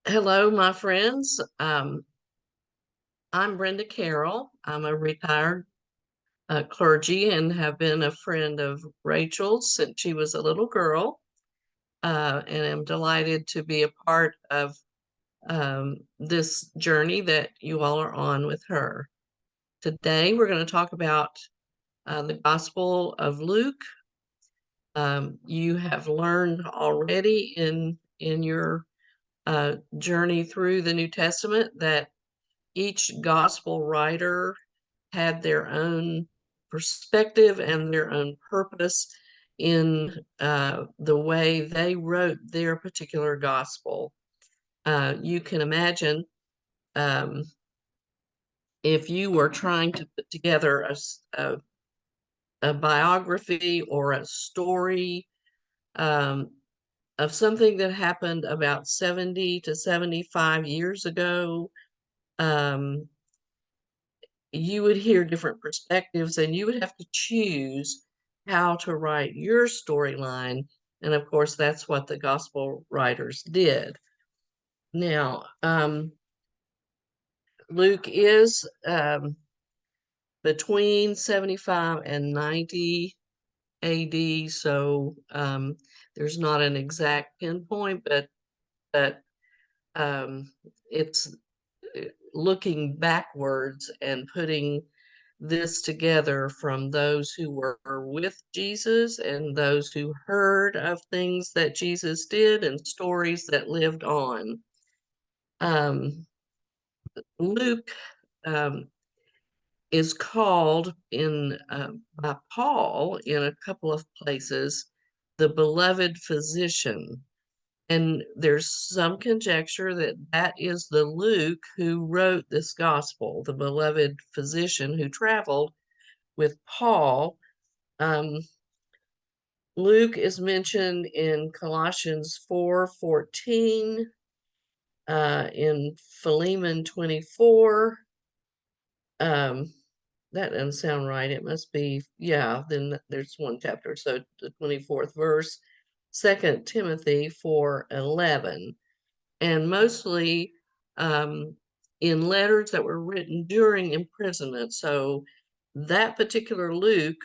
Hello, my friends. I'm Brenda Carroll. I'm a retired clergy and have been a friend of Rachel's since she was a little girl. And I'm delighted to be a part of this journey that you all are on with her. Today, we're going to talk about the Gospel of Luke. You have learned already in your journey through the New Testament that each gospel writer had their own perspective and their own purpose in the way they wrote their particular gospel. You can imagine um, if you were trying to put together a biography or a story um, of something that happened about 70 to 75 years ago. Um, you would hear different perspectives and you would have to choose how to write your storyline. And of course, that's what the gospel writers did. Now, Luke is between 75 and 90 AD, so there's not an exact pinpoint, but um, it's looking backwards and putting this together from those who were with Jesus and those who heard of things that Jesus did and stories that lived on. Luke um, is called in by Paul in a couple of places the beloved physician. And there's some conjecture that that is the Luke who wrote this gospel, the beloved physician who traveled with Paul. Um, Luke is mentioned in Colossians 4:14, in Philemon 24. Um, that doesn't sound right. It must be, yeah, then there's one chapter, so the 24th verse, 2 Timothy 4:11. And mostly in letters that were written during imprisonment. So that particular Luke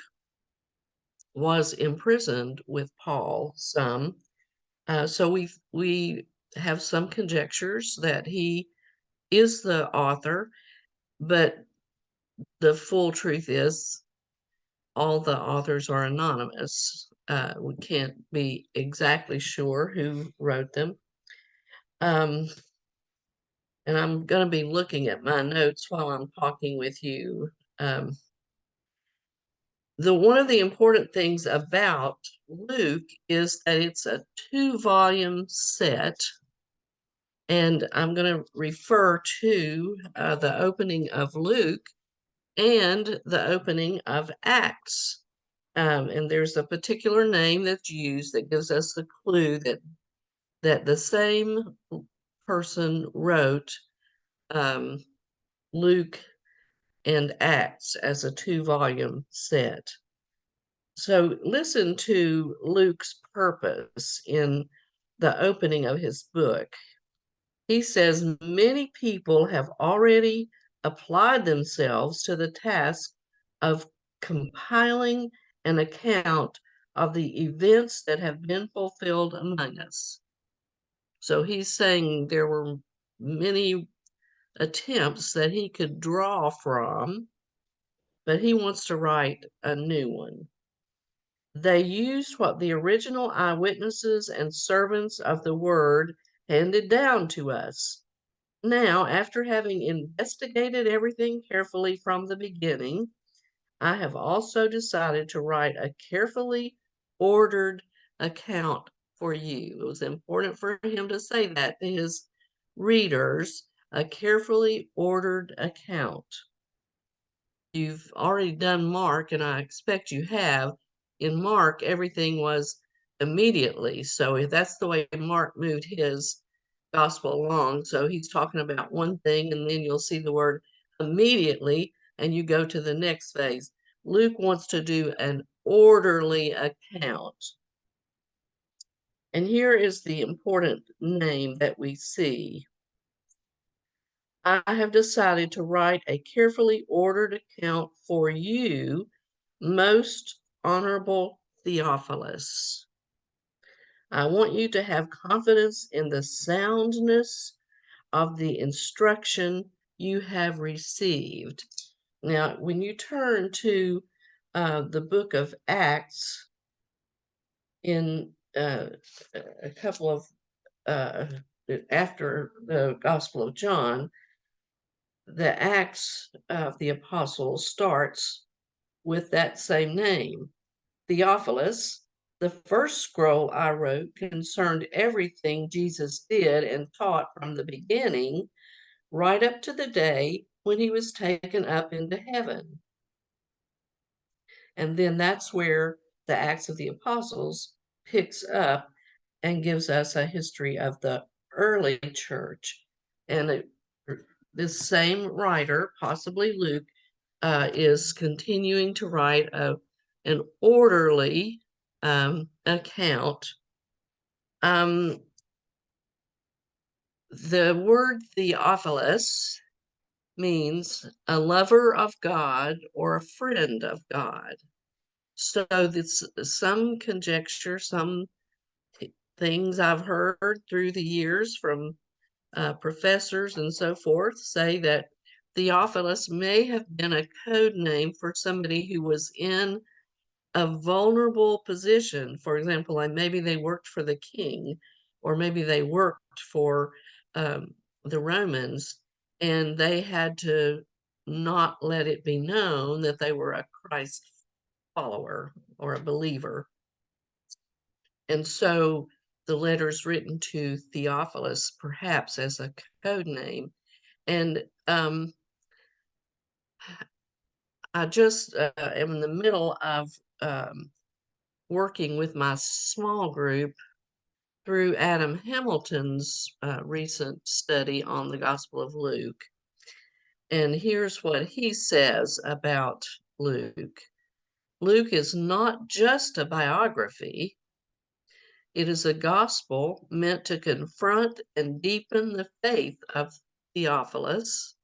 was imprisoned with Paul some. So we have some conjectures that he is the author, but the full truth is all the authors are anonymous. We can't be exactly sure who wrote them. Um, and I'm going to be looking at my notes while I'm talking with you. Um, one of the important things about Luke is that it's a 2-volume set, and I'm going to refer to the opening of Luke and the opening of Acts. And there's a particular name that's used that gives us the clue that the same person wrote um, Luke and Acts as a 2-volume set. So listen to Luke's purpose in the opening of his book. He says, many people have already applied themselves to the task of compiling an account of the events that have been fulfilled among us. So he's saying there were many attempts that he could draw from, but he wants to write a new one. They used what the original eyewitnesses and servants of the word handed down to us. Now, after having investigated everything carefully from the beginning, I have also decided to write a carefully ordered account for you. It was important for him to say that to his readers, a carefully ordered account. You've already done Mark, and I expect you have. In Mark, everything was immediately. So if that's the way Mark moved his gospel along, so he's talking about one thing, and then you'll see the word immediately, and you go to the next phase. Luke wants to do an orderly account. And here is the important name that we see. I have decided to write a carefully ordered account for you, most honorable Theophilus. I want you to have confidence in the soundness of the instruction you have received. Now, when you turn to the book of Acts in a couple of after the Gospel of John, the Acts of the Apostles starts with that same name, Theophilus. The first scroll I wrote concerned everything Jesus did and taught from the beginning right up to the day when he was taken up into heaven. And then that's where the Acts of the Apostles picks up and gives us a history of the early church. And this same writer, possibly Luke, is continuing to write an orderly account. The word Theophilus means a lover of God or a friend of God. So this some conjecture, some things I've heard through the years from professors and so forth say that Theophilus may have been a code name for somebody who was in a vulnerable position. For example, like maybe they worked for the king, or maybe they worked for um, the Romans, and they had to not let it be known that they were a Christ follower or a believer. And so the letters written to Theophilus, perhaps as a code name. And I just am in the middle of working with my small group through Adam Hamilton's recent study on the Gospel of Luke. And here's what he says about Luke. Luke is not just a biography, it is a gospel meant to confront and deepen the faith of Theophilus,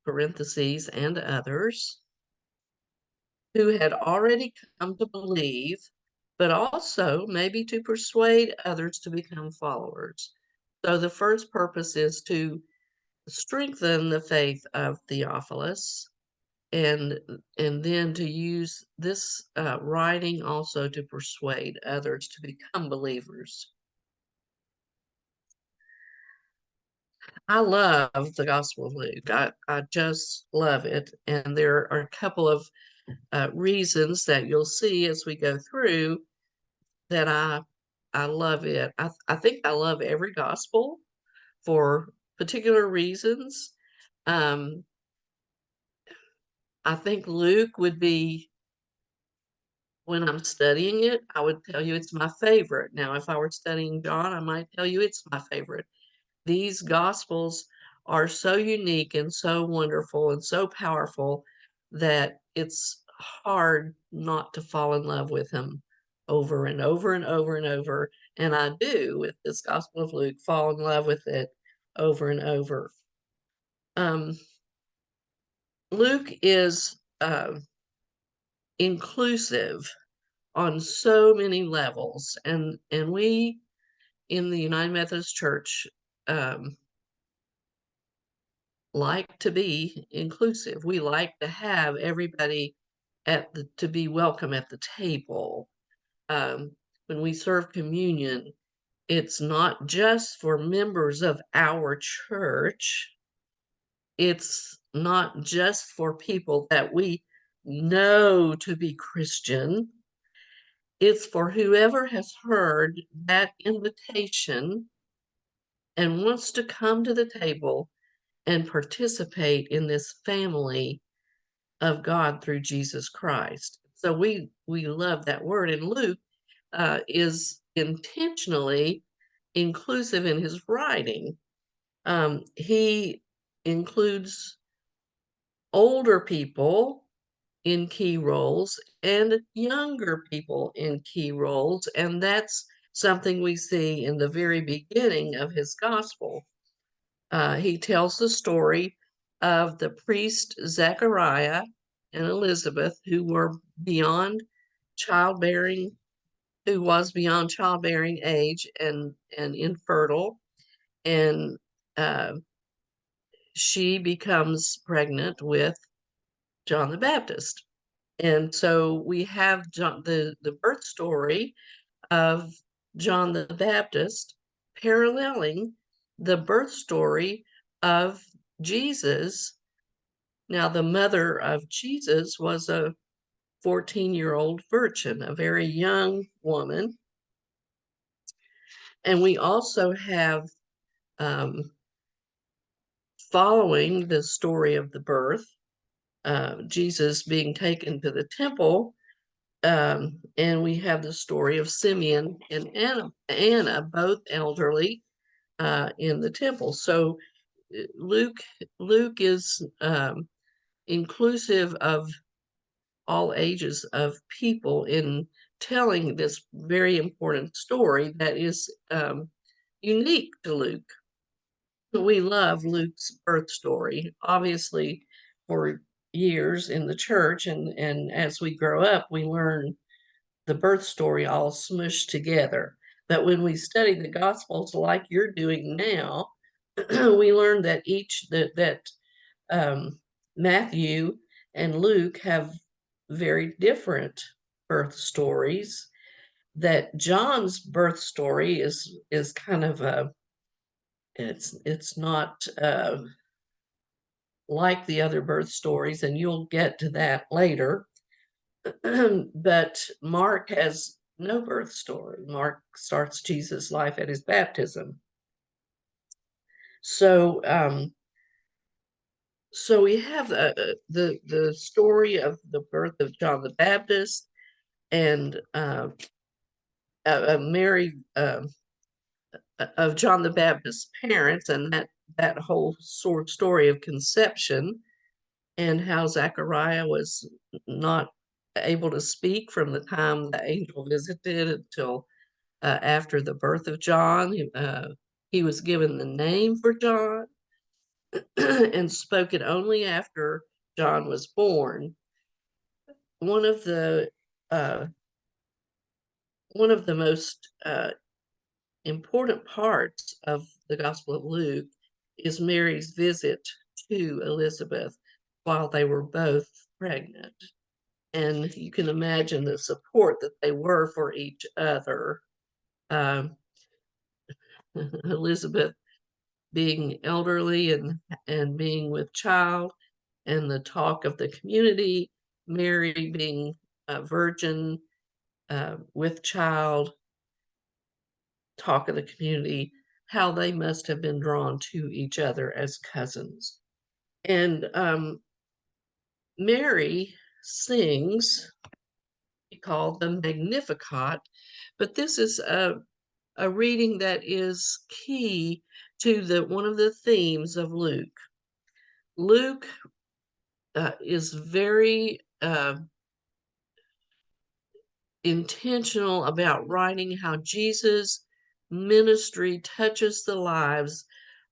parentheses, and others, who had already come to believe, but also maybe to persuade others to become followers. So the first purpose is to strengthen the faith of Theophilus, and then to use this writing also to persuade others to become believers. I love the Gospel of Luke. I just love it. And there are a couple of reasons that you'll see as we go through that I love it. I think I love every gospel for particular reasons. Um, I think Luke would be, when I'm studying it, I would tell you it's my favorite. Now, if I were studying John, I might tell you it's my favorite. These gospels are so unique and so wonderful and so powerful that it's hard not to fall in love with him over and over and over and over. And I do, with this Gospel of Luke, fall in love with it over and over. Luke is inclusive on so many levels, and we in the United Methodist Church like to be inclusive. We like to have everybody to be welcome at the table. When we serve communion, it's not just for members of our church. It's not just for people that we know to be Christian. It's for whoever has heard that invitation and wants to come to the table and participate in this family of God through Jesus Christ. So we love that word. And Luke is intentionally inclusive in his writing. He includes older people in key roles and younger people in key roles, and that's something we see in the very beginning of his gospel. He tells the story of the priest Zechariah and Elizabeth, who were beyond childbearing, who was beyond childbearing age and infertile, and uh, she becomes pregnant with John the Baptist. And so we have the birth story of John the Baptist paralleling the birth story of Jesus. Now, the mother of Jesus was a 14-year-old virgin, a very young woman. And we also have, following the story of the birth, Jesus being taken to the temple, and we have the story of Simeon and Anna, both elderly, in the temple. So Luke is inclusive of all ages of people in telling this very important story that is unique to Luke. We love Luke's birth story, obviously, for years in the church, and as we grow up, we learn the birth story all smushed together. But when we study the Gospels like you're doing now, we learn that Matthew and Luke have very different birth stories. That John's birth story is kind of a it's not like the other birth stories, and you'll get to that later. But Mark has no birth story. Mark starts Jesus' life at his baptism. So so we have the story of the birth of John the Baptist and Mary, of John the Baptist's parents, and that whole sort of story of conception, and how Zechariah was not able to speak from the time the angel visited until after the birth of John. He was given the name for John and spoke it only after John was born. One of the uh, one of the most important parts of the Gospel of Luke is Mary's visit to Elizabeth while they were both pregnant. And you can imagine the support that they were for each other. Um, Elizabeth being elderly and being with child, and the talk of the community, Mary being a virgin with child, talk of the community, how they must have been drawn to each other as cousins. And Mary sings, called the Magnificat, but this is a reading that is key to one of the themes of Luke. Luke is very intentional about writing how Jesus' ministry touches the lives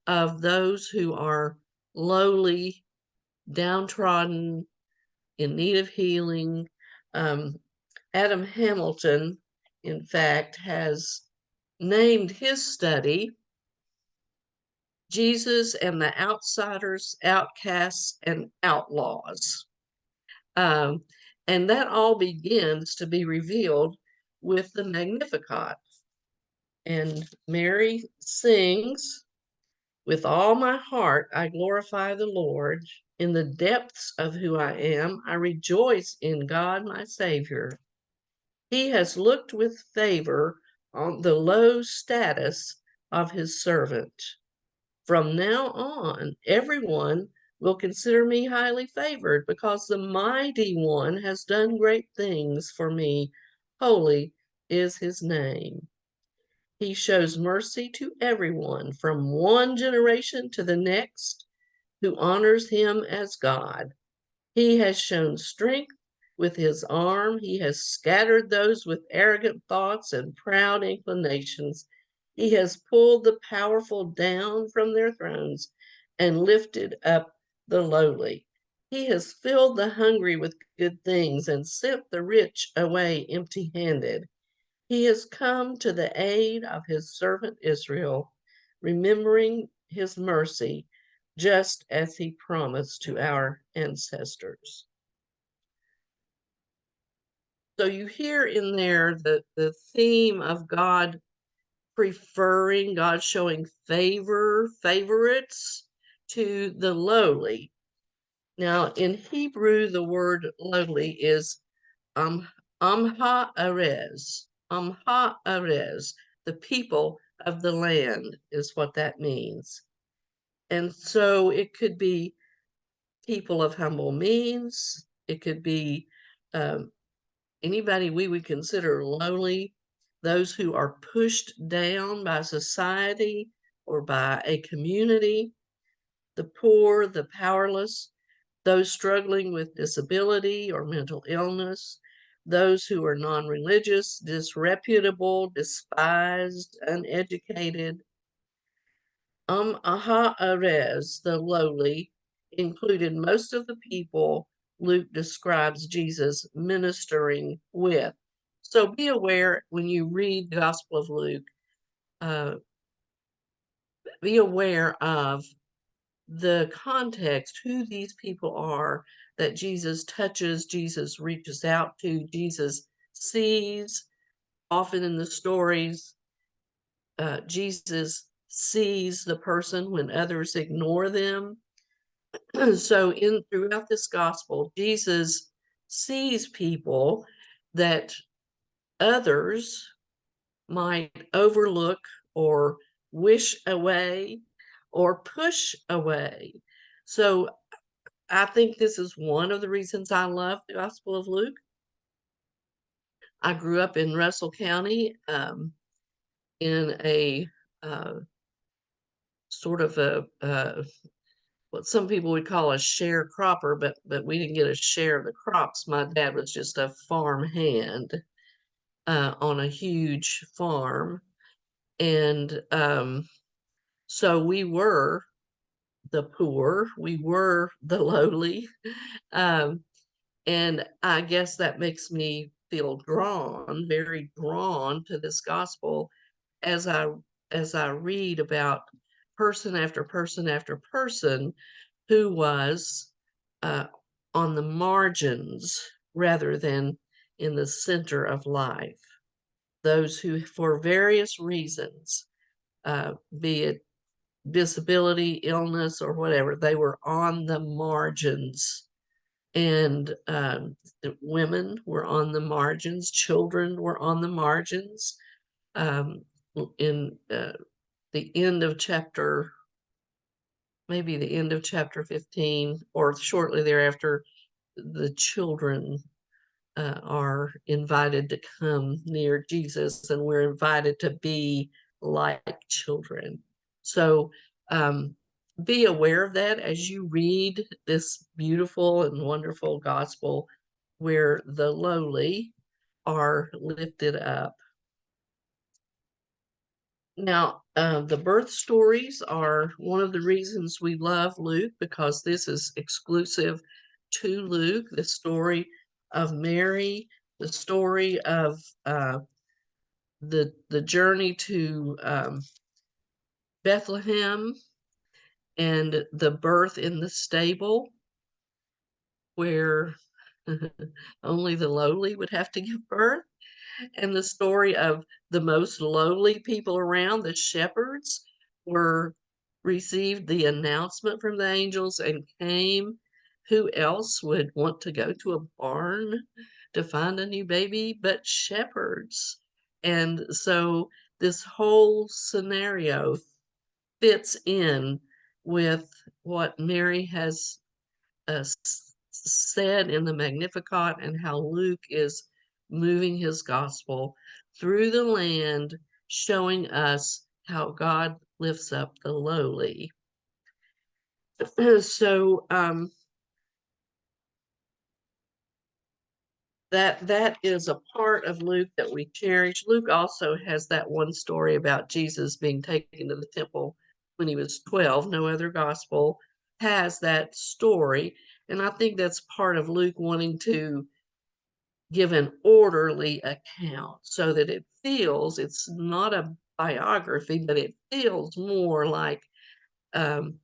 of those who are lowly, downtrodden, in need of healing. Adam Hamilton, in fact, has named his study Jesus and the Outsiders, Outcasts, and Outlaws. Um, and that all begins to be revealed with the Magnificat. And Mary sings, "With all my heart, I glorify the Lord. In the depths of who I am, I rejoice in God, my Savior. He has looked with favor on the low status of his servant. From now on, everyone will consider me highly favored because the mighty one has done great things for me. Holy is his name. He shows mercy to everyone from one generation to the next who honors him as God. He has shown strength with his arm. He has scattered those with arrogant thoughts and proud inclinations. He has pulled the powerful down from their thrones and lifted up the lowly. He has filled the hungry with good things and sent the rich away empty handed. He has come to the aid of his servant Israel, remembering his mercy, just as he promised to our ancestors. So you hear in there the theme of God preferring, God showing favorites to the lowly. Now, in Hebrew, the word lowly is Amha Arez. Amha Arez, the people of the land, is what that means. And so it could be people of humble means, it could be um, anybody we would consider lowly, those who are pushed down by society or by a community, the poor, the powerless, those struggling with disability or mental illness, those who are non-religious, disreputable, despised, uneducated. Aha Arez, the lowly, included most of the people Luke describes Jesus ministering with. So be aware when you read the Gospel of Luke, uh, be aware of the context, who these people are that Jesus touches, Jesus reaches out to, Jesus sees. Often in the stories, Jesus sees the person when others ignore them. So throughout this gospel, Jesus sees people that others might overlook or wish away or push away. So I think this is one of the reasons I love the Gospel of Luke. I grew up in Russell County in a sort of what some people would call a sharecropper, but we didn't get a share of the crops. My dad was just a farm hand on a huge farm, and so we were the poor, we were the lowly, um, and I guess that makes me feel very drawn to this gospel as I read about person after person after person who was uh, on the margins rather than in the center of life. Those who, for various reasons, be it disability, illness, or whatever, they were on the margins. And the women were on the margins, children were on the margins. In the end of chapter, maybe the end of chapter 15, or shortly thereafter, the children are invited to come near Jesus, and we're invited to be like children. So be aware of that as you read this beautiful and wonderful gospel where the lowly are lifted up. Now, the birth stories are one of the reasons we love Luke, because this is exclusive to Luke, the story of Mary, the story of the journey to Bethlehem, and the birth in the stable where only the lowly would have to give birth, and the story of the most lowly people around, the shepherds, were received the announcement from the angels and came. Who else would want to go to a barn to find a new baby but shepherds? And so this whole scenario fits in with what Mary has said in the Magnificat, and how Luke is moving his gospel through the land, showing us how God lifts up the lowly. So that is a part of Luke that we cherish. Luke also has that one story about Jesus being taken to the temple when he was 12. No other gospel has that story. And I think that's part of Luke wanting to give an orderly account so that it feels it's not a biography, but it feels more like um,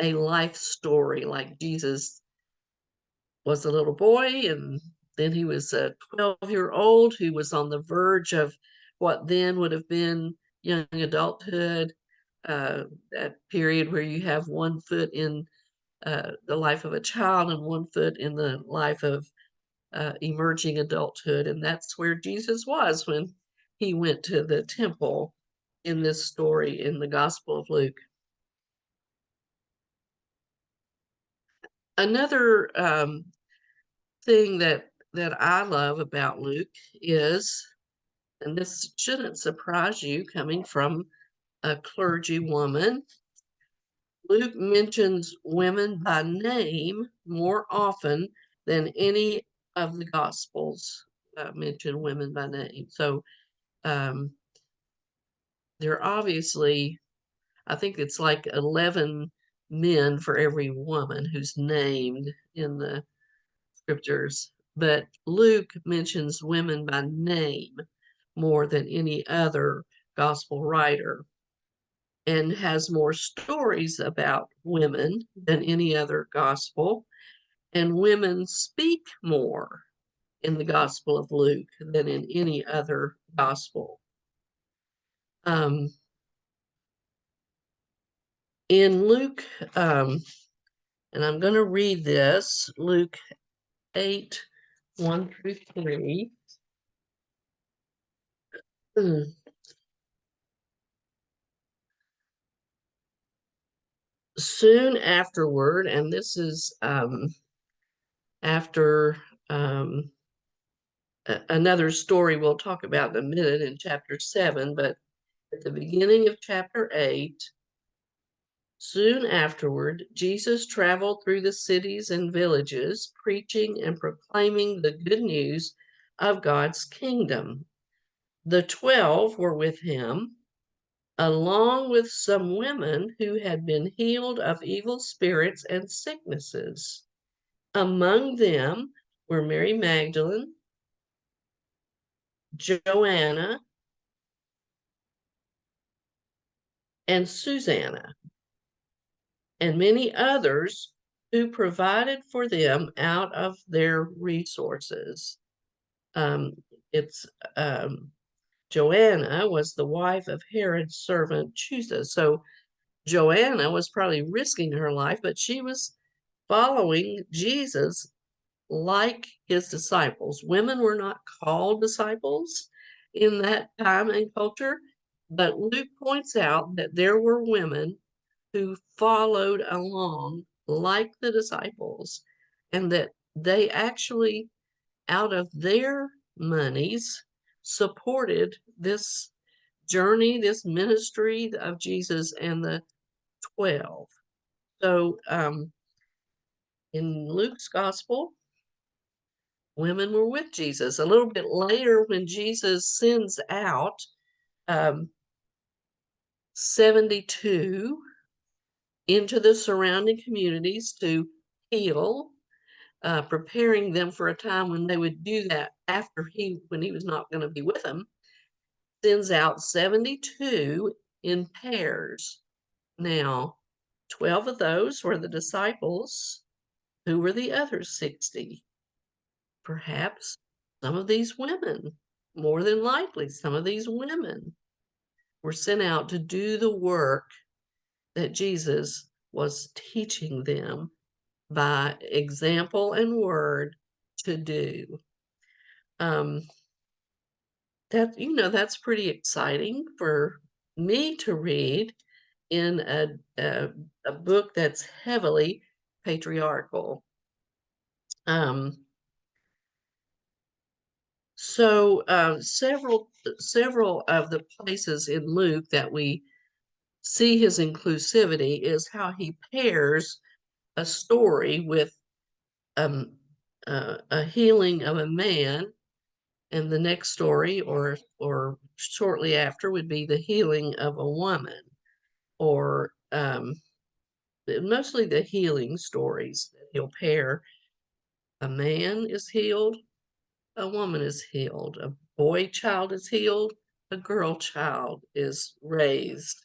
a life story, like Jesus was a little boy, and then he was a 12-year-old who was on the verge of what then would have been young adulthood, uh, that period where you have one foot in the life of a child and one foot in the life of emerging adulthood. And that's where Jesus was when he went to the temple in this story in the Gospel of Luke. Another thing that I love about Luke is, and this shouldn't surprise you coming from a clergy woman, Luke mentions women by name more often than any of the Gospels mention women by name. So um, they're obviously, I think it's like 11 men for every woman who's named in the scriptures, but Luke mentions women by name more than any other gospel writer and has more stories about women than any other gospel. And women speak more in the Gospel of Luke than in any other gospel. In Luke, and I'm going to read this, Luke 8, 1 through 3. Soon afterward, and this is after another story we'll talk about in a minute in chapter 7, but at the beginning of chapter 8, soon afterward, Jesus traveled through the cities and villages, preaching and proclaiming the good news of God's kingdom. The 12 were with him, along with some women who had been healed of evil spirits and sicknesses. Among them were Mary Magdalene, Joanna, and Susanna, and many others who provided for them out of their resources. Um, it's Joanna was the wife of Herod's servant Chusa. So Joanna was probably risking her life, but she was following Jesus like his disciples. Women were not called disciples in that time and culture, but Luke points out that there were women who followed along like the disciples, and that they actually, out of their monies, supported this journey, this ministry of Jesus and the 12. So in Luke's gospel, women were with Jesus. A little bit later, when Jesus sends out 72 into the surrounding communities to heal, preparing them for a time when they would do that after when he was not going to be with them, sends out 72 in pairs. Now, 12 of those were the disciples. Who were the other 60? Perhaps some of these women, more than likely, some of these women were sent out to do the work that Jesus was teaching them by example and word to do. That's pretty exciting for me to read in a book that's heavily patriarchal. Several of the places in Luke that we see his inclusivity is how he pairs a story with um, a healing of a man, and the next story, or shortly after, would be the healing of a woman, or mostly the healing stories that he'll pair. A man is healed, a woman is healed, a boy child is healed, a girl child is raised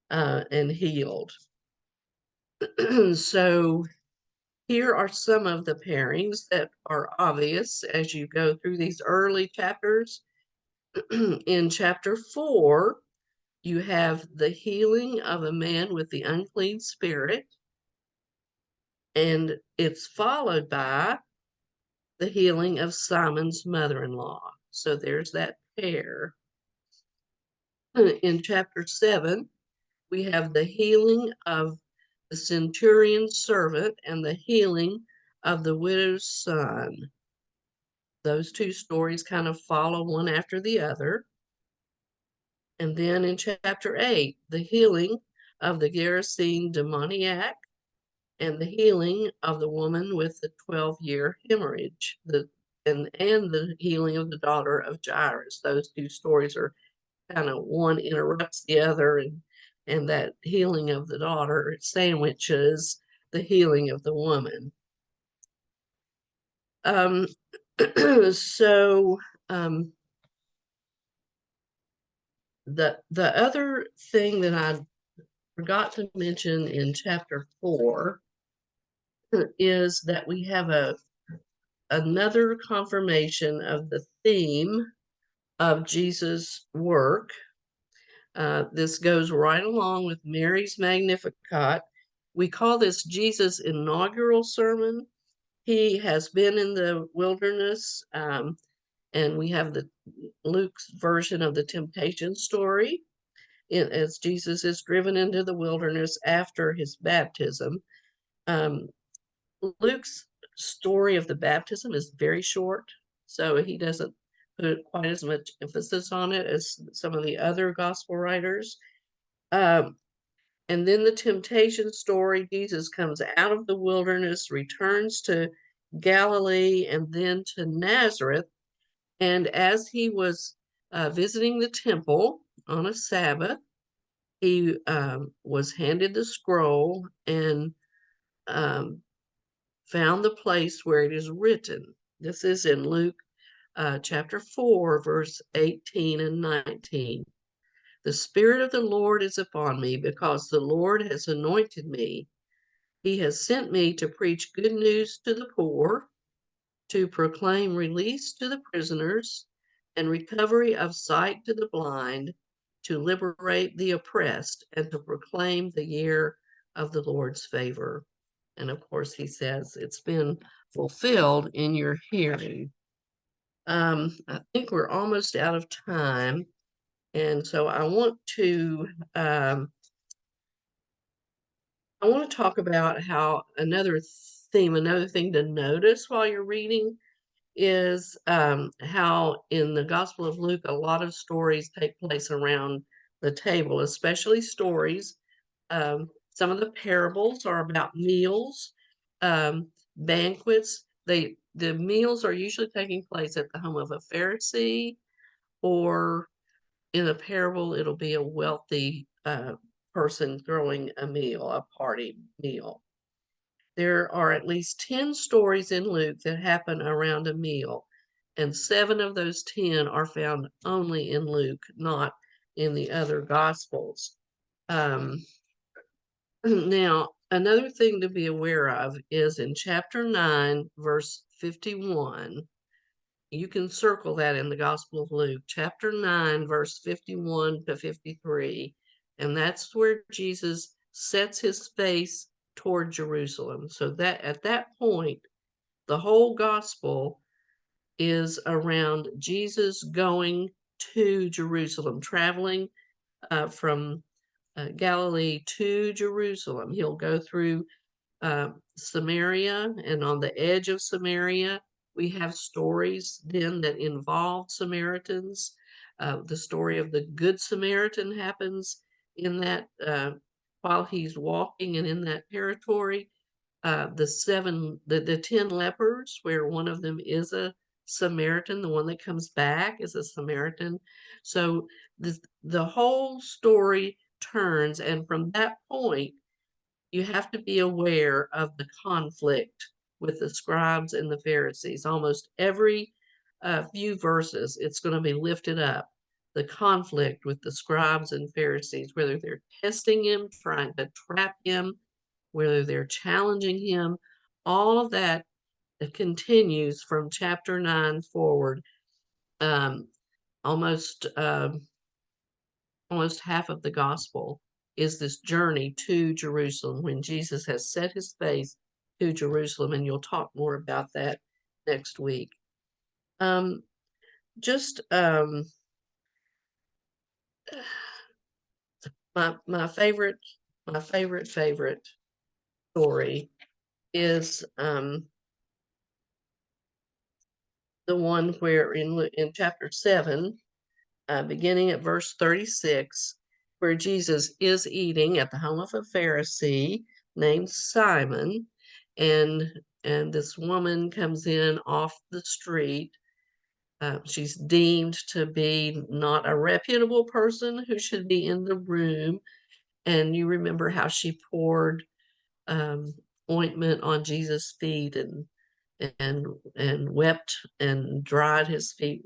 and healed. So here are some of the pairings that are obvious as you go through these early chapters. In chapter 4, you have the healing of a man with the unclean spirit, and it's followed by the healing of Simon's mother-in-law. So there's that pair. In chapter 7, we have the healing of the centurion's servant and the healing of the widow's son. Those two stories kind of follow one after the other. And then in chapter 8, the healing of the Gerasene demoniac and the healing of the woman with the 12-year hemorrhage, and the healing of the daughter of Jairus. Those two stories are kind of, one interrupts the other, and that healing of the daughter sandwiches the healing of the woman. So the other thing that I forgot to mention in chapter 4 is that we have another confirmation of the theme of Jesus' work. This goes right along with Mary's Magnificat. We call this Jesus' inaugural sermon. He has been in the wilderness, and we have Luke's version of the temptation story as Jesus is driven into the wilderness after his baptism. Luke's story of the baptism is very short, so he doesn't put quite as much emphasis on it as some of the other gospel writers. And then the temptation story, Jesus comes out of the wilderness, returns to Galilee, and then to Nazareth. And as he was visiting the temple on a Sabbath, he was handed the scroll and found the place where it is written. This is in Luke chapter 4, verse 18 and 19. The Spirit of the Lord is upon me, because the Lord has anointed me. He has sent me to preach good news to the poor, to proclaim release to the prisoners, and recovery of sight to the blind, to liberate the oppressed, and to proclaim the year of the Lord's favor. And of course, he says it's been fulfilled in your hearing. I think we're almost out of time. And so I want to talk about how another thing to notice while you're reading is how in the Gospel of Luke, a lot of stories take place around the table, especially stories. Some of the parables are about meals, banquets. The meals are usually taking place at the home of a Pharisee, or in a parable, it'll be a wealthy person throwing a meal, a party meal. There are at least 10 stories in Luke that happen around a meal, and 7 of those 10 are found only in Luke, not in the other Gospels. Now, another thing to be aware of is in chapter 9, verse 51. You can circle that in the Gospel of Luke, chapter 9, verse 51 to 53. And that's where Jesus sets his face toward Jerusalem. So that at that point, the whole gospel is around Jesus going to Jerusalem, traveling from Galilee to Jerusalem. He'll go through Samaria, and on the edge of Samaria, we have stories then that involve Samaritans. The story of the Good Samaritan happens in that while he's walking and in that territory. the 10 lepers, where one of them is a Samaritan. The one that comes back is a Samaritan. So the whole story turns, and from that point, you have to be aware of the conflict with the scribes and the Pharisees. Almost every few verses, it's going to be lifted up, the conflict with the scribes and Pharisees, whether they're testing him, trying to trap him, whether they're challenging him. All of that continues from chapter 9 forward. Um, almost almost half of the gospel is this journey to Jerusalem when Jesus has set his face to Jerusalem, and you'll talk more about that next week. Um, just my favorite story is the one where in chapter 7, beginning at verse 36, where Jesus is eating at the home of a Pharisee named Simon, and this woman comes in off the street. She's deemed to be not a reputable person who should be in the room. And you remember how she poured um, ointment on Jesus' feet and wept and dried his feet.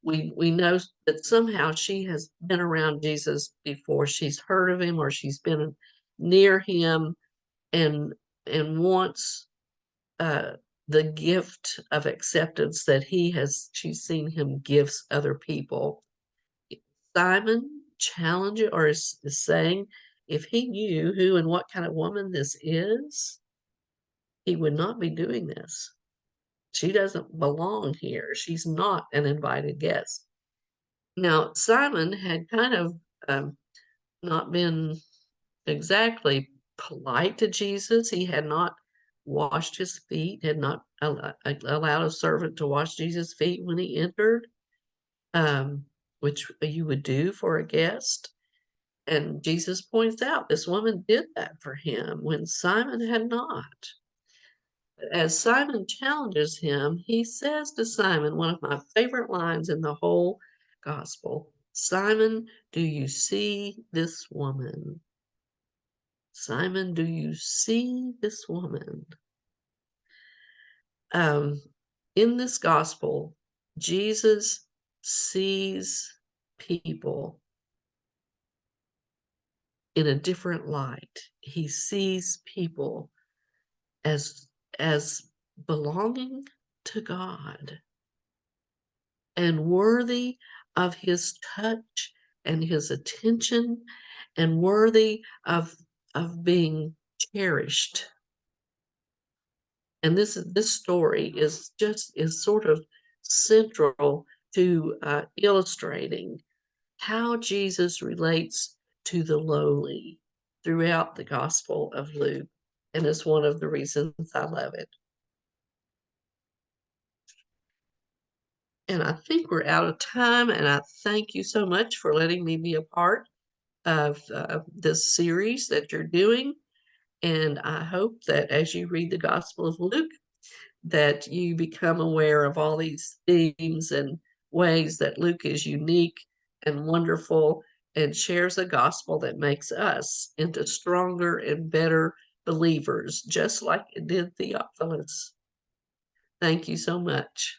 We know that somehow she has been around Jesus before. She's heard of him, or she's been near him, and wants uh, the gift of acceptance that she's seen him gives other people. Simon challenges, or is saying, if he knew who and what kind of woman this is, he would not be doing this. She doesn't belong here. She's not an invited guest. Now, Simon had kind of not been exactly polite to Jesus. He had not washed his feet, had not allowed a servant to wash Jesus' feet when he entered, which you would do for a guest. And Jesus points out this woman did that for him when Simon had not. As Simon challenges him, he says to Simon one of my favorite lines in the whole gospel: Simon, do you see this woman? Simon, do you see this woman? Um, in this gospel, Jesus sees people in a different light. He sees people as belonging to God and worthy of his touch and his attention, and worthy of being cherished. And this story is sort of central to illustrating how Jesus relates to the lowly throughout the Gospel of Luke, and it's one of the reasons I love it. And I think we're out of time, and I thank you so much for letting me be a part of this series that you're doing. And I hope that as you read the Gospel of Luke, that you become aware of all these themes and ways that Luke is unique and wonderful and shares a gospel that makes us into stronger and better believers, just like it did Theophilus. Thank you so much.